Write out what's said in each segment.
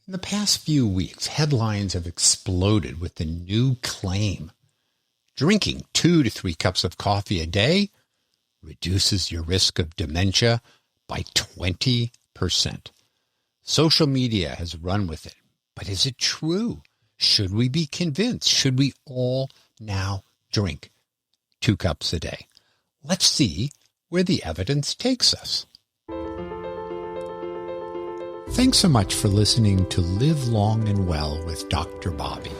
In the past few weeks, headlines have exploded with the new claim. Drinking 2 to 3 cups of coffee a day reduces your risk of dementia by 20%. Social media has run with it. But is it true? Should we be convinced? Should we all now drink 2 cups a day? Let's see where the evidence takes us. Thanks so much for listening to Live Long and Well with Dr. Bobby.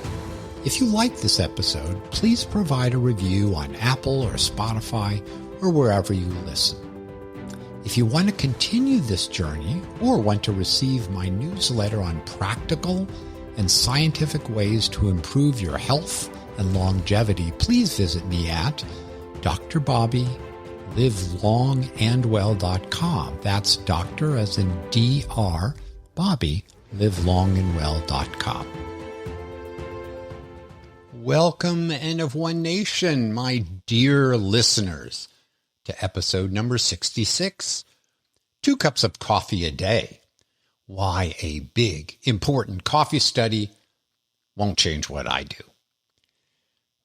If you like this episode, please provide a review on Apple or Spotify or wherever you listen. If you want to continue this journey or want to receive my newsletter on practical and scientific ways to improve your health and longevity, please visit me at drbobbylivellongandwell.com. That's doctor as in DR, Bobby, livelongandwell.com. Welcome, N of One Nation, my dear listeners, to episode number 66, 2 cups of coffee a day. Why a big, important coffee study won't change what I do.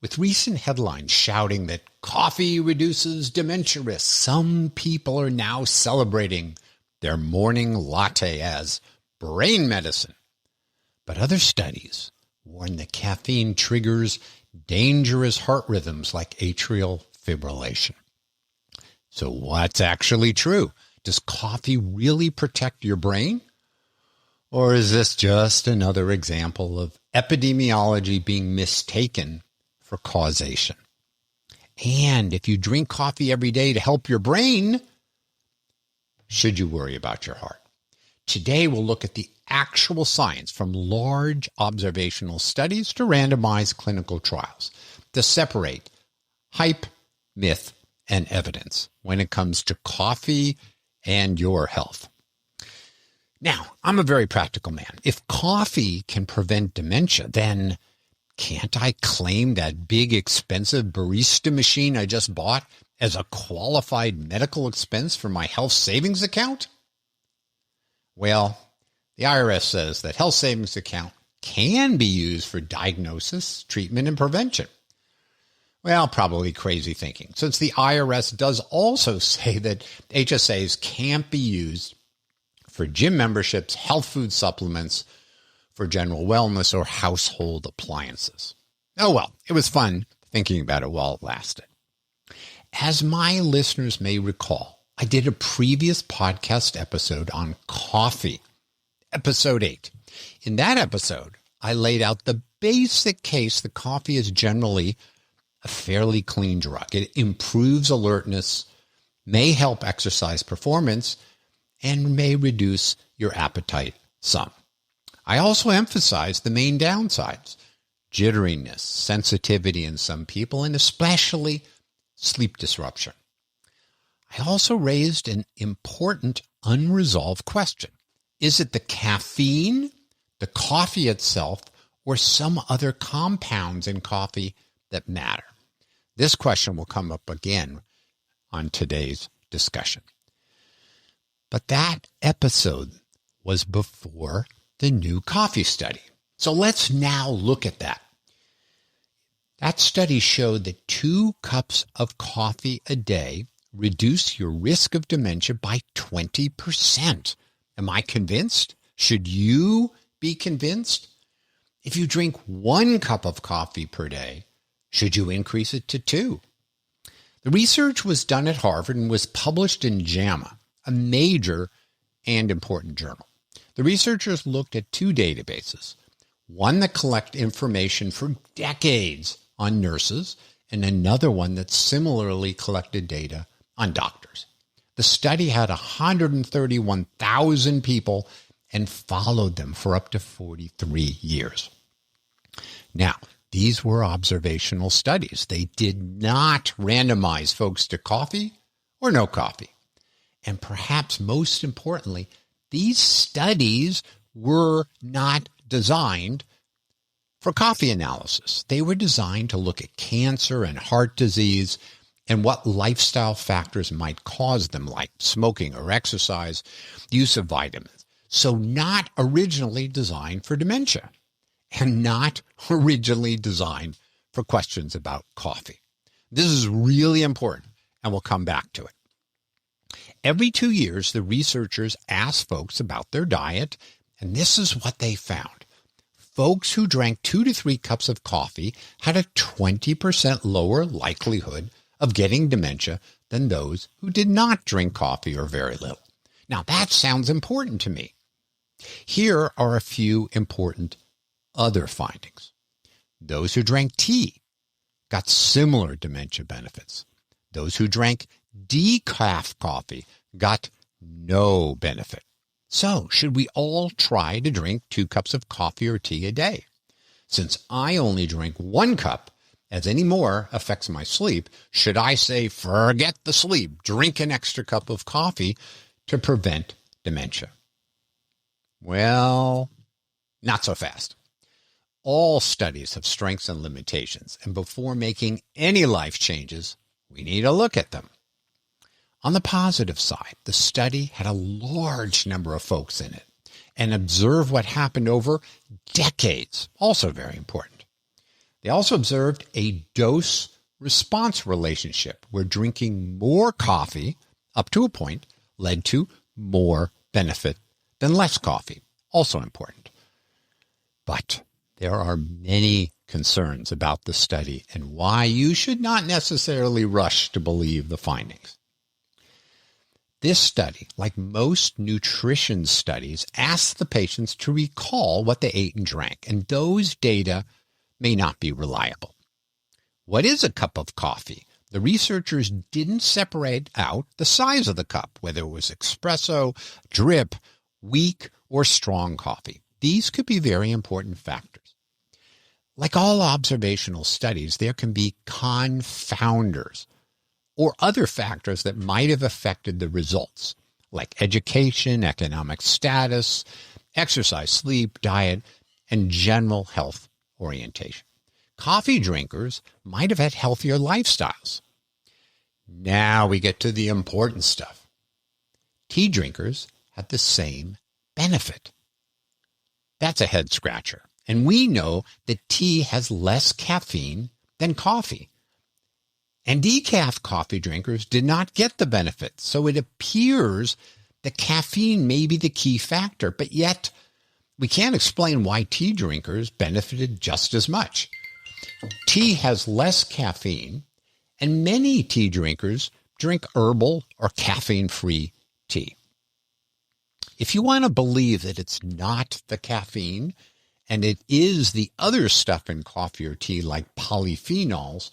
With recent headlines shouting that coffee reduces dementia risk, some people are now celebrating their morning latte as brain medicine. But other studies warn that caffeine triggers dangerous heart rhythms like atrial fibrillation. So what's actually true? Does coffee really protect your brain? Or is this just another example of epidemiology being mistaken for causation? And if you drink coffee every day to help your brain, should you worry about your heart? Today, we'll look at the actual science from large observational studies to randomized clinical trials to separate hype, myth, and evidence when it comes to coffee and your health. Now, I'm a very practical man. If coffee can prevent dementia, then can't I claim that big, expensive barista machine I just bought as a qualified medical expense for my health savings account? Well, the IRS says that health savings account can be used for diagnosis, treatment, and prevention. Well, probably crazy thinking, since the IRS does also say that HSAs can't be used for gym memberships, health food supplements, for general wellness, or household appliances. Oh well, it was fun thinking about it while it lasted. As my listeners may recall, I did a previous podcast episode on coffee, episode 8. In that episode, I laid out the basic case that coffee is generally a fairly clean drug. It improves alertness, may help exercise performance, and may reduce your appetite some. I also emphasized the main downsides: jitteriness, sensitivity in some people, and especially sleep disruption. I also raised an important unresolved question. Is it the caffeine, the coffee itself, or some other compounds in coffee that matter? This question will come up again on today's discussion. But that episode was before the new coffee study. So let's now look at that. That study showed that 2 cups of coffee a day reduce your risk of dementia by 20%. Am I convinced? Should you be convinced? If you drink 1 cup of coffee per day, should you increase it to 2? The research was done at Harvard and was published in JAMA, a major and important journal. The researchers looked at 2 databases, one that collects information for decades on nurses and another one that similarly collected data on doctors. The study had 131,000 people and followed them for up to 43 years. Now, these were observational studies. They did not randomize folks to coffee or no coffee. And perhaps most importantly, these studies were not designed for coffee analysis. They were designed to look at cancer and heart disease and what lifestyle factors might cause them, like smoking or exercise, use of vitamins. So not originally designed for dementia and not originally designed for questions about coffee. This is really important, and we'll come back to it. Every 2 years, the researchers asked folks about their diet, and this is what they found. Folks who drank 2 to 3 cups of coffee had a 20% lower likelihood of getting dementia than those who did not drink coffee or very little. Now, that sounds important to me. Here are a few important other findings. Those who drank tea got similar dementia benefits. Those who drank decaf coffee got no benefit. So, should we all try to drink 2 cups of coffee or tea a day? Since I only drink 1 cup, as any more affects my sleep, should I say, forget the sleep, drink an extra cup of coffee to prevent dementia? Well, not so fast. All studies have strengths and limitations, and before making any life changes, we need to look at them. On the positive side, the study had a large number of folks in it and observed what happened over decades, also very important. They also observed a dose-response relationship where drinking more coffee, up to a point, led to more benefit than less coffee, also important. But there are many concerns about the study and why you should not necessarily rush to believe the findings. This study, like most nutrition studies, asks the patients to recall what they ate and drank, and those data may not be reliable. What is a cup of coffee? The researchers didn't separate out the size of the cup, whether it was espresso, drip, weak, or strong coffee. These could be very important factors. Like all observational studies, there can be confounders or other factors that might have affected the results, like education, economic status, exercise, sleep, diet, and general health orientation. Coffee drinkers might have had healthier lifestyles. Now we get to the important stuff. Tea drinkers had the same benefit. That's a head scratcher. And we know that tea has less caffeine than coffee. And decaf coffee drinkers did not get the benefit. So it appears that caffeine may be the key factor, but yet we can't explain why tea drinkers benefited just as much. Tea has less caffeine, and many tea drinkers drink herbal or caffeine-free tea. If you want to believe that it's not the caffeine, and it is the other stuff in coffee or tea like polyphenols,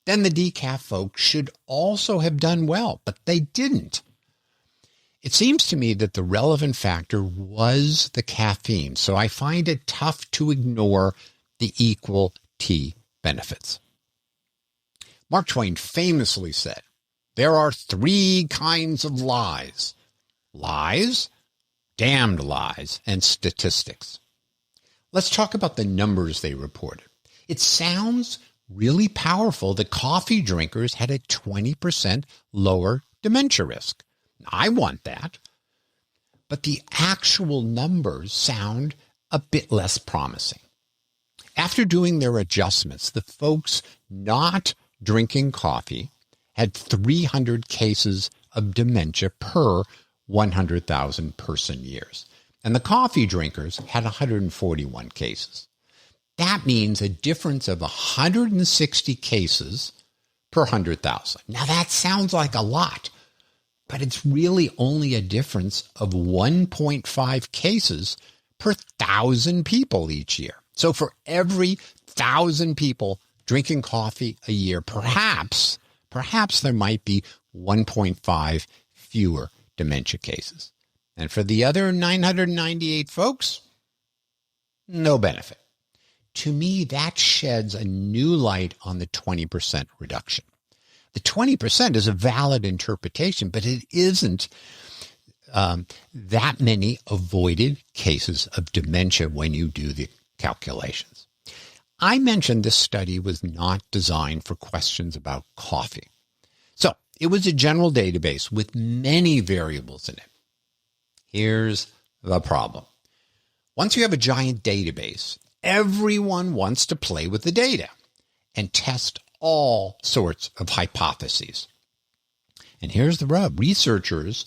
then the decaf folks should also have done well, but they didn't. It seems to me that the relevant factor was the caffeine, so I find it tough to ignore the equal tea benefits. Mark Twain famously said, "There are 3 kinds of lies: lies, damned lies, and statistics." Let's talk about the numbers they reported. It sounds really powerful that coffee drinkers had a 20% lower dementia risk. I want that. But the actual numbers sound a bit less promising. After doing their adjustments, the folks not drinking coffee had 300 cases of dementia per 100,000 person years. And the coffee drinkers had 141 cases. That means a difference of 160 cases per 100,000. Now that sounds like a lot, but it's really only a difference of 1.5 cases per 1,000 people each year. So for every 1,000 people drinking coffee a year, perhaps there might be 1.5 fewer dementia cases. And for the other 998 folks, no benefit. To me, that sheds a new light on the 20% reduction. The 20% is a valid interpretation, but it isn't that many avoided cases of dementia when you do the calculations. I mentioned this study was not designed for questions about coffee. So it was a general database with many variables in it. Here's the problem. Once you have a giant database, everyone wants to play with the data and test all sorts of hypotheses. And here's the rub. Researchers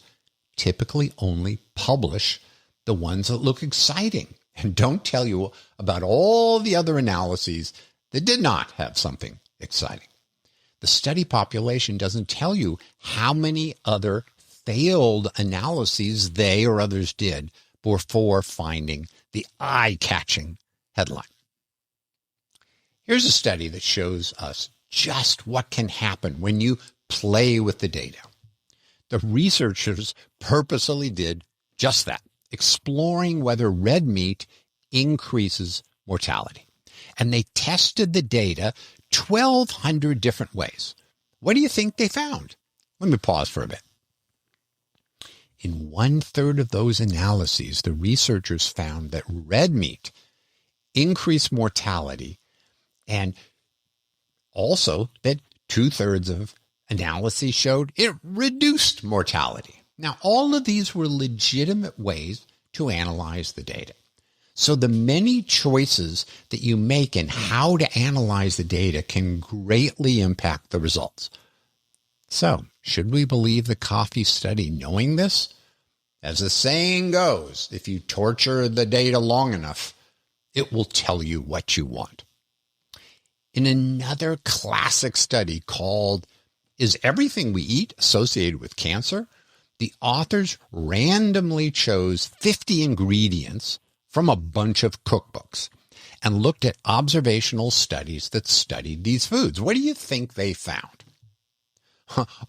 typically only publish the ones that look exciting and don't tell you about all the other analyses that did not have something exciting. The study population doesn't tell you how many other failed analyses they or others did before finding the eye-catching headline. Here's a study that shows us just what can happen when you play with the data. The researchers purposely did just that, exploring whether red meat increases mortality. And they tested the data 1,200 different ways. What do you think they found? Let me pause for a bit. In 1/3 of those analyses, the researchers found that red meat increased mortality, and also that 2/3 of analyses showed it reduced mortality. Now, all of these were legitimate ways to analyze the data. So the many choices that you make in how to analyze the data can greatly impact the results. So, should we believe the coffee study knowing this? As the saying goes, if you torture the data long enough, it will tell you what you want. In another classic study called "Is Everything We Eat Associated with Cancer?", the authors randomly chose 50 ingredients from a bunch of cookbooks and looked at observational studies that studied these foods. What do you think they found?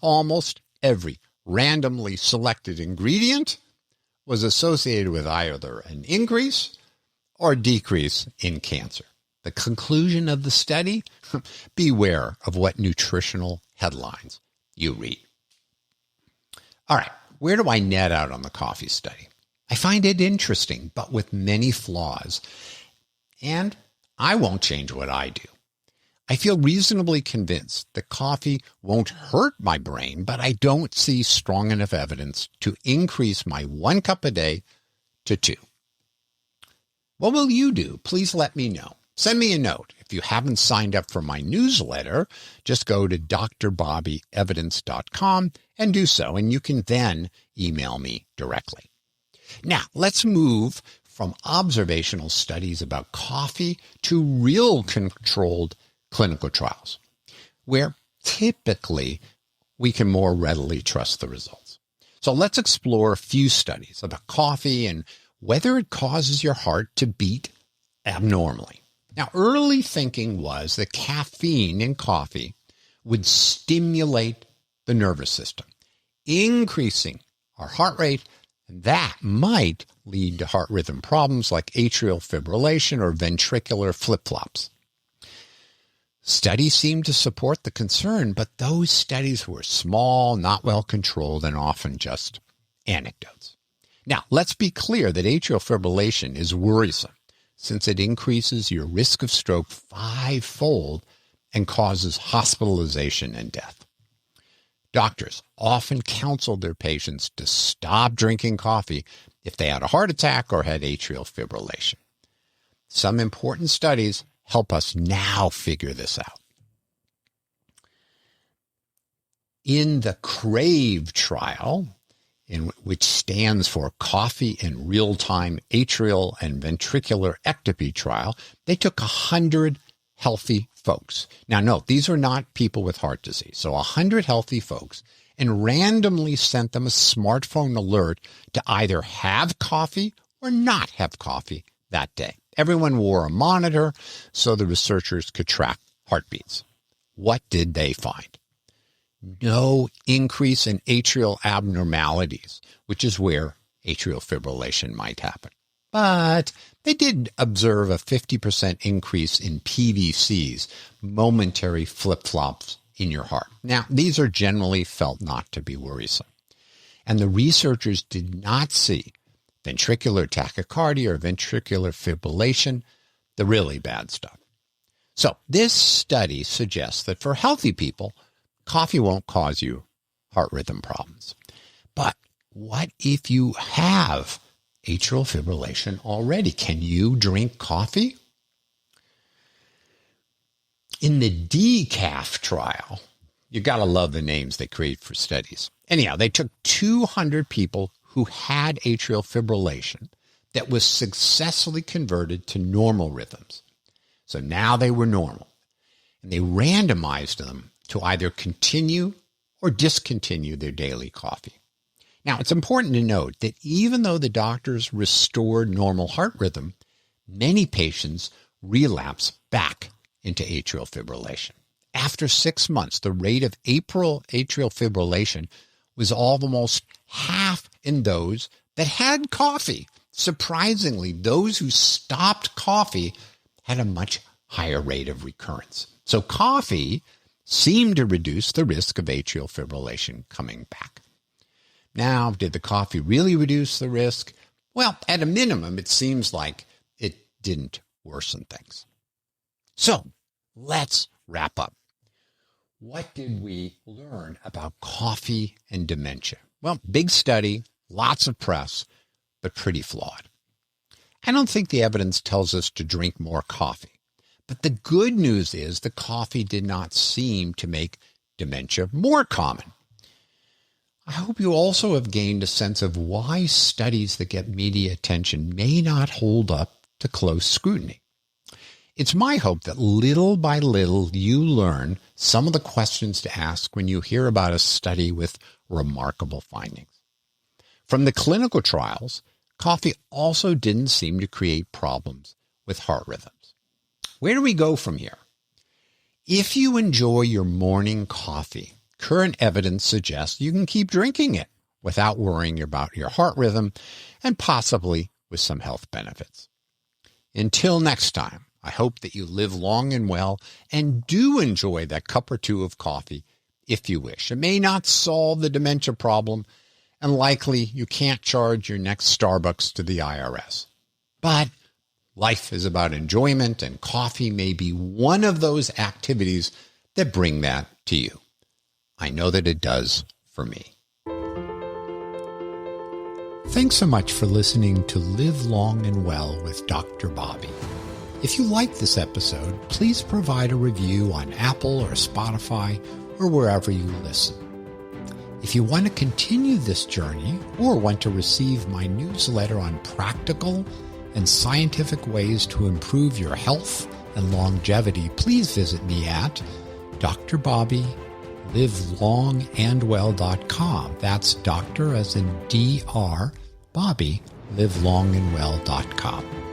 Almost every randomly selected ingredient was associated with either an increase or decrease in cancer. The conclusion of the study? Beware of what nutritional headlines you read. All right, where do I net out on the coffee study? I find it interesting, but with many flaws. And I won't change what I do. I feel reasonably convinced that coffee won't hurt my brain, but I don't see strong enough evidence to increase my 1 cup a day to 2. What will you do? Please let me know. Send me a note. If you haven't signed up for my newsletter, just go to drbobbyevidence.com and do so, and you can then email me directly. Now, let's move from observational studies about coffee to real controlled clinical trials, where typically we can more readily trust the results. So let's explore a few studies about coffee and whether it causes your heart to beat abnormally. Now, early thinking was that caffeine in coffee would stimulate the nervous system, increasing our heart rate, and that might lead to heart rhythm problems like atrial fibrillation or ventricular flip-flops. Studies seemed to support the concern, but those studies were small, not well controlled, and often just anecdotes. Now, let's be clear that atrial fibrillation is worrisome since it increases your risk of stroke 5-fold and causes hospitalization and death. Doctors often counseled their patients to stop drinking coffee if they had a heart attack or had atrial fibrillation. Some important studies help us now figure this out. In the CRAVE trial, which stands for Coffee in Real-Time Atrial and Ventricular Ectopy Trial, they took 100 healthy folks. Now, note, these are not people with heart disease. So 100 healthy folks, and randomly sent them a smartphone alert to either have coffee or not have coffee that day. Everyone wore a monitor so the researchers could track heartbeats. What did they find? No increase in atrial abnormalities, which is where atrial fibrillation might happen. But they did observe a 50% increase in PVCs, momentary flip-flops in your heart. Now, these are generally felt not to be worrisome. And the researchers did not see ventricular tachycardia or ventricular fibrillation, the really bad stuff. So this study suggests that for healthy people, coffee won't cause you heart rhythm problems. But what if you have atrial fibrillation already. Can you drink coffee? In the decaf trial, you got to love the names they create for studies. Anyhow, they took 200 people who had atrial fibrillation that was successfully converted to normal rhythms. So now they were normal. And they randomized them to either continue or discontinue their daily coffee. Now, it's important to note that even though the doctors restored normal heart rhythm, many patients relapse back into atrial fibrillation. After 6 months, the rate of atrial fibrillation was almost half in those that had coffee. Surprisingly, those who stopped coffee had a much higher rate of recurrence. So coffee seemed to reduce the risk of atrial fibrillation coming back. Now, did the coffee really reduce the risk? Well, at a minimum, it seems like it didn't worsen things. So let's wrap up. What did we learn about coffee and dementia? Well, big study, lots of press, but pretty flawed. I don't think the evidence tells us to drink more coffee. But the good news is the coffee did not seem to make dementia more common. I hope you also have gained a sense of why studies that get media attention may not hold up to close scrutiny. It's my hope that little by little you learn some of the questions to ask when you hear about a study with remarkable findings. From the clinical trials, coffee also didn't seem to create problems with heart rhythms. Where do we go from here? If you enjoy your morning coffee, current evidence suggests you can keep drinking it without worrying about your heart rhythm and possibly with some health benefits. Until next time, I hope that you live long and well and do enjoy that cup or two of coffee if you wish. It may not solve the dementia problem, and likely you can't charge your next Starbucks to the IRS. But life is about enjoyment, and coffee may be one of those activities that bring that to you. I know that it does for me. Thanks so much for listening to Live Long and Well with Dr. Bobby. If you like this episode, please provide a review on Apple or Spotify or wherever you listen. If you want to continue this journey or want to receive my newsletter on practical and scientific ways to improve your health and longevity, please visit me at drbobbylivellongandwell.com. That's doctor as in DR, Bobby, livelongandwell.com.